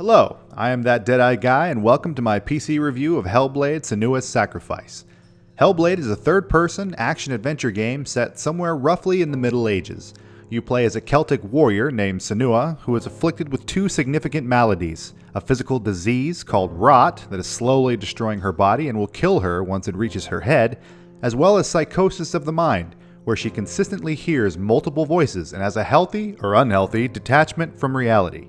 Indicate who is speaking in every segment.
Speaker 1: Hello, I am that Deadeye Guy, and welcome to my PC review of Hellblade: Senua's Sacrifice. Hellblade is a third-person action-adventure game set somewhere roughly in the Middle Ages. You play as a Celtic warrior named Senua, who is afflicted with two significant maladies: a physical disease called rot that is slowly destroying her body and will kill her once it reaches her head, as well as psychosis of the mind, where she consistently hears multiple voices and has a healthy or unhealthy detachment from reality.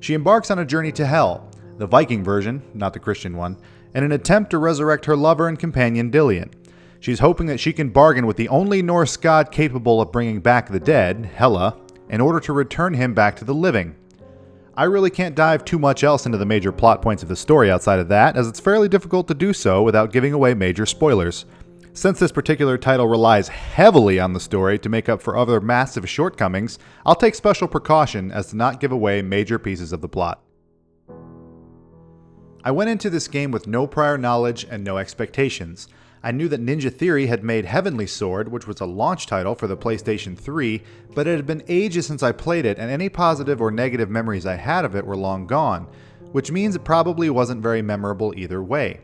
Speaker 1: She embarks on a journey to Hell, the Viking version, not the Christian one, in an attempt to resurrect her lover and companion Dillion. She's hoping that she can bargain with the only Norse god capable of bringing back the dead, Hela, in order to return him back to the living. I really can't dive too much else into the major plot points of the story outside of that, as it's fairly difficult to do so without giving away major spoilers. Since this particular title relies heavily on the story to make up for other massive shortcomings, I'll take special precaution as to not give away major pieces of the plot. I went into this game with no prior knowledge and no expectations. I knew that Ninja Theory had made Heavenly Sword, which was a launch title for the PlayStation 3, but it had been ages since I played it, and any positive or negative memories I had of it were long gone, which means it probably wasn't very memorable either way.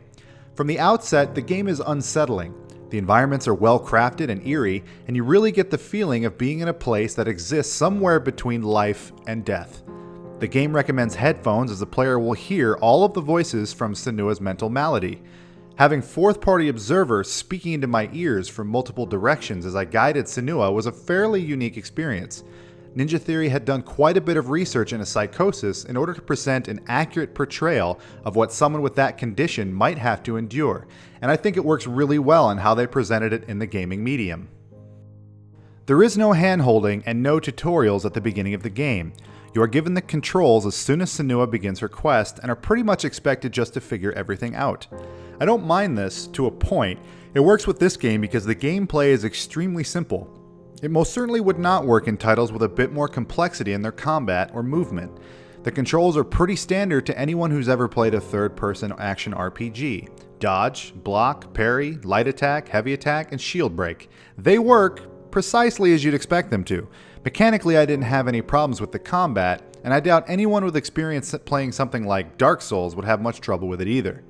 Speaker 1: From the outset, the game is unsettling. The environments are well crafted and eerie, and you really get the feeling of being in a place that exists somewhere between life and death. The game recommends headphones as the player will hear all of the voices from Senua's mental malady. Having fourth-party observers speaking into my ears from multiple directions as I guided Senua was a fairly unique experience. Ninja Theory had done quite a bit of research into psychosis in order to present an accurate portrayal of what someone with that condition might have to endure, and I think it works really well on how they presented it in the gaming medium. There is no hand-holding and no tutorials at the beginning of the game. You are given the controls as soon as Senua begins her quest and are pretty much expected just to figure everything out. I don't mind this to a point. It works with this game because the gameplay is extremely simple. It most certainly would not work in titles with a bit more complexity in their combat or movement. The controls are pretty standard to anyone who's ever played a third-person action RPG. Dodge, block, parry, light attack, heavy attack, and shield break. They work precisely as you'd expect them to. Mechanically, I didn't have any problems with the combat, and I doubt anyone with experience playing something like Dark Souls would have much trouble with it either.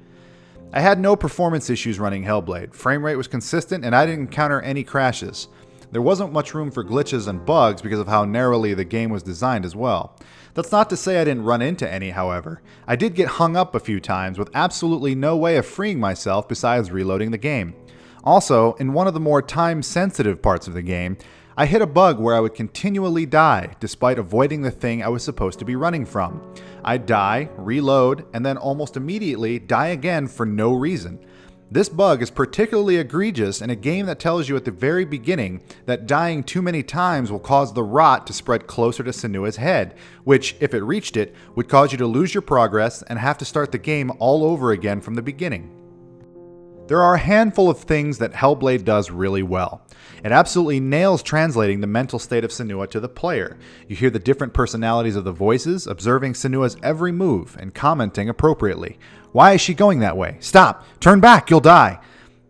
Speaker 1: I had no performance issues running Hellblade. Frame rate was consistent, and I didn't encounter any crashes. There wasn't much room for glitches and bugs because of how narrowly the game was designed as well. That's not to say I didn't run into any, however. I did get hung up a few times with absolutely no way of freeing myself besides reloading the game. Also, in one of the more time-sensitive parts of the game, I hit a bug where I would continually die despite avoiding the thing I was supposed to be running from. I'd die, reload, and then almost immediately die again for no reason. This bug is particularly egregious in a game that tells you at the very beginning that dying too many times will cause the rot to spread closer to Senua's head, which, if it reached it, would cause you to lose your progress and have to start the game all over again from the beginning. There are a handful of things that Hellblade does really well. It absolutely nails translating the mental state of Senua to the player. You hear the different personalities of the voices, observing Senua's every move and commenting appropriately. Why is she going that way? Stop! Turn back! You'll die!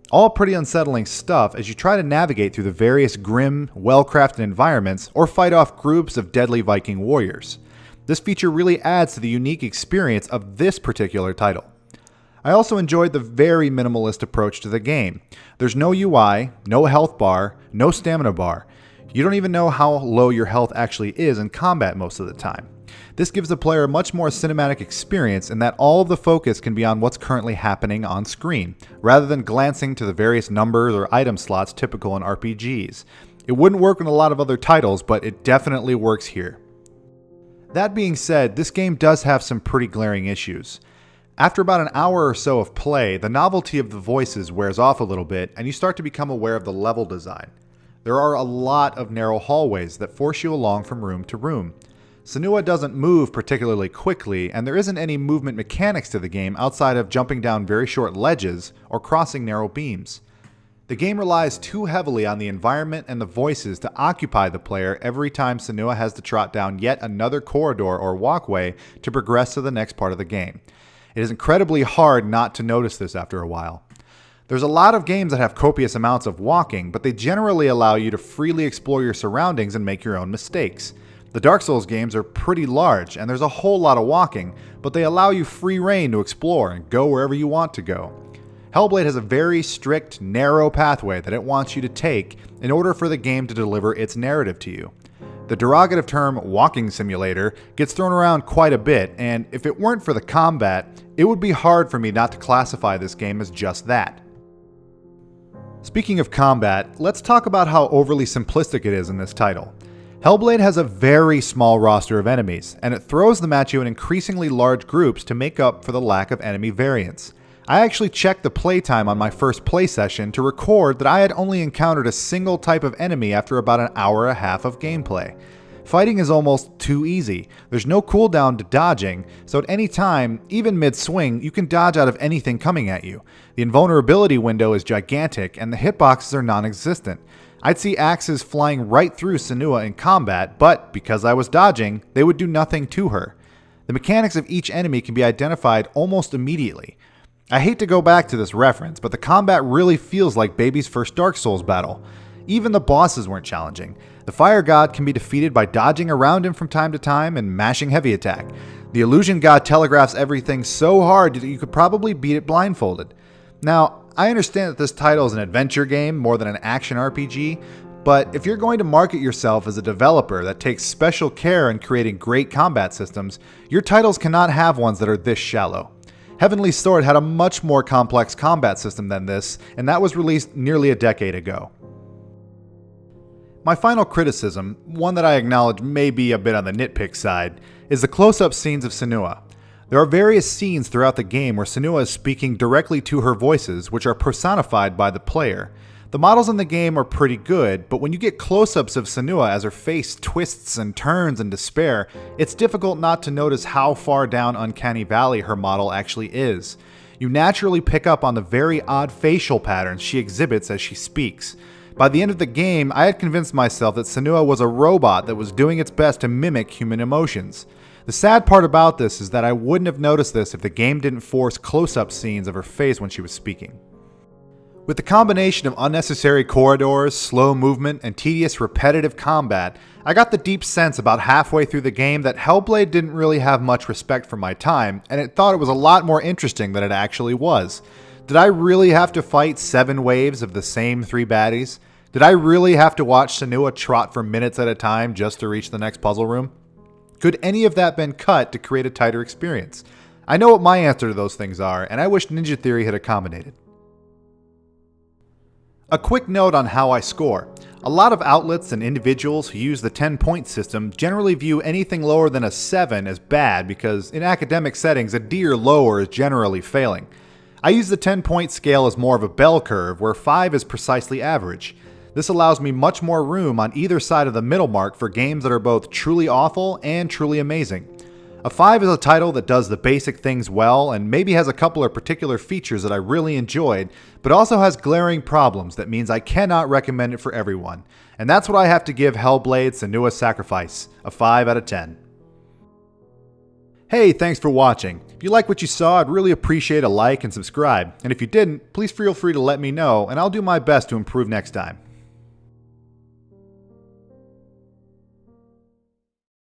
Speaker 1: All pretty unsettling stuff as you try to navigate through the various grim, well-crafted environments or fight off groups of deadly Viking warriors. This feature really adds to the unique experience of this particular title. I also enjoyed the very minimalist approach to the game. There's no UI, no health bar, no stamina bar. You don't even know how low your health actually is in combat most of the time. This gives the player a much more cinematic experience in that all of the focus can be on what's currently happening on screen, rather than glancing to the various numbers or item slots typical in RPGs. It wouldn't work in a lot of other titles, but it definitely works here. That being said, this game does have some pretty glaring issues. After about an hour or so of play, the novelty of the voices wears off a little bit, and you start to become aware of the level design. There are a lot of narrow hallways that force you along from room to room. Senua doesn't move particularly quickly, and there isn't any movement mechanics to the game outside of jumping down very short ledges or crossing narrow beams. The game relies too heavily on the environment and the voices to occupy the player every time Senua has to trot down yet another corridor or walkway to progress to the next part of the game. It is incredibly hard not to notice this after a while. There's a lot of games that have copious amounts of walking, but they generally allow you to freely explore your surroundings and make your own mistakes. The Dark Souls games are pretty large, and there's a whole lot of walking, but they allow you free reign to explore and go wherever you want to go. Hellblade has a very strict, narrow pathway that it wants you to take in order for the game to deliver its narrative to you. The derogative term walking simulator gets thrown around quite a bit, and if it weren't for the combat, it would be hard for me not to classify this game as just that. Speaking of combat, let's talk about how overly simplistic it is in this title. Hellblade has a very small roster of enemies, and it throws them at you in increasingly large groups to make up for the lack of enemy variance. I actually checked the playtime on my first play session to record that I had only encountered a single type of enemy after about an hour and a half of gameplay. Fighting is almost too easy. There's no cooldown to dodging, so at any time, even mid-swing, you can dodge out of anything coming at you. The invulnerability window is gigantic, and the hitboxes are non-existent. I'd see axes flying right through Senua in combat, but because I was dodging, they would do nothing to her. The mechanics of each enemy can be identified almost immediately. I hate to go back to this reference, but the combat really feels like baby's first Dark Souls battle. Even the bosses weren't challenging. The Fire God can be defeated by dodging around him from time to time and mashing heavy attack. The Illusion God telegraphs everything so hard that you could probably beat it blindfolded. Now, I understand that this title is an adventure game more than an action RPG, but if you're going to market yourself as a developer that takes special care in creating great combat systems, your titles cannot have ones that are this shallow. Heavenly Sword had a much more complex combat system than this, and that was released nearly a decade ago. My final criticism, one that I acknowledge may be a bit on the nitpick side, is the close-up scenes of Senua. There are various scenes throughout the game where Senua is speaking directly to her voices, which are personified by the player. The models in the game are pretty good, but when you get close-ups of Senua as her face twists and turns in despair, it's difficult not to notice how far down Uncanny Valley her model actually is. You naturally pick up on the very odd facial patterns she exhibits as she speaks. By the end of the game, I had convinced myself that Senua was a robot that was doing its best to mimic human emotions. The sad part about this is that I wouldn't have noticed this if the game didn't force close-up scenes of her face when she was speaking. With the combination of unnecessary corridors, slow movement, and tedious repetitive combat, I got the deep sense about halfway through the game that Hellblade didn't really have much respect for my time, and it thought it was a lot more interesting than it actually was. Did I really have to fight 7 waves of the same 3 baddies? Did I really have to watch Senua trot for minutes at a time just to reach the next puzzle room? Could any of that been cut to create a tighter experience? I know what my answer to those things are, and I wish Ninja Theory had accommodated. A quick note on how I score. A lot of outlets and individuals who use the 10-point system generally view anything lower than a 7 as bad because in academic settings a D or lower is generally failing. I use the 10-point scale as more of a bell curve where 5 is precisely average. This allows me much more room on either side of the middle mark for games that are both truly awful and truly amazing. A 5 is a title that does the basic things well and maybe has a couple of particular features that I really enjoyed, but also has glaring problems that means I cannot recommend it for everyone. And that's what I have to give Hellblade: Senua's Sacrifice, a 5 out of 10. Hey, thanks for watching. If you like what you saw, I'd really appreciate a like and subscribe. And if you didn't, please feel free to let me know, and I'll do my best to improve next time.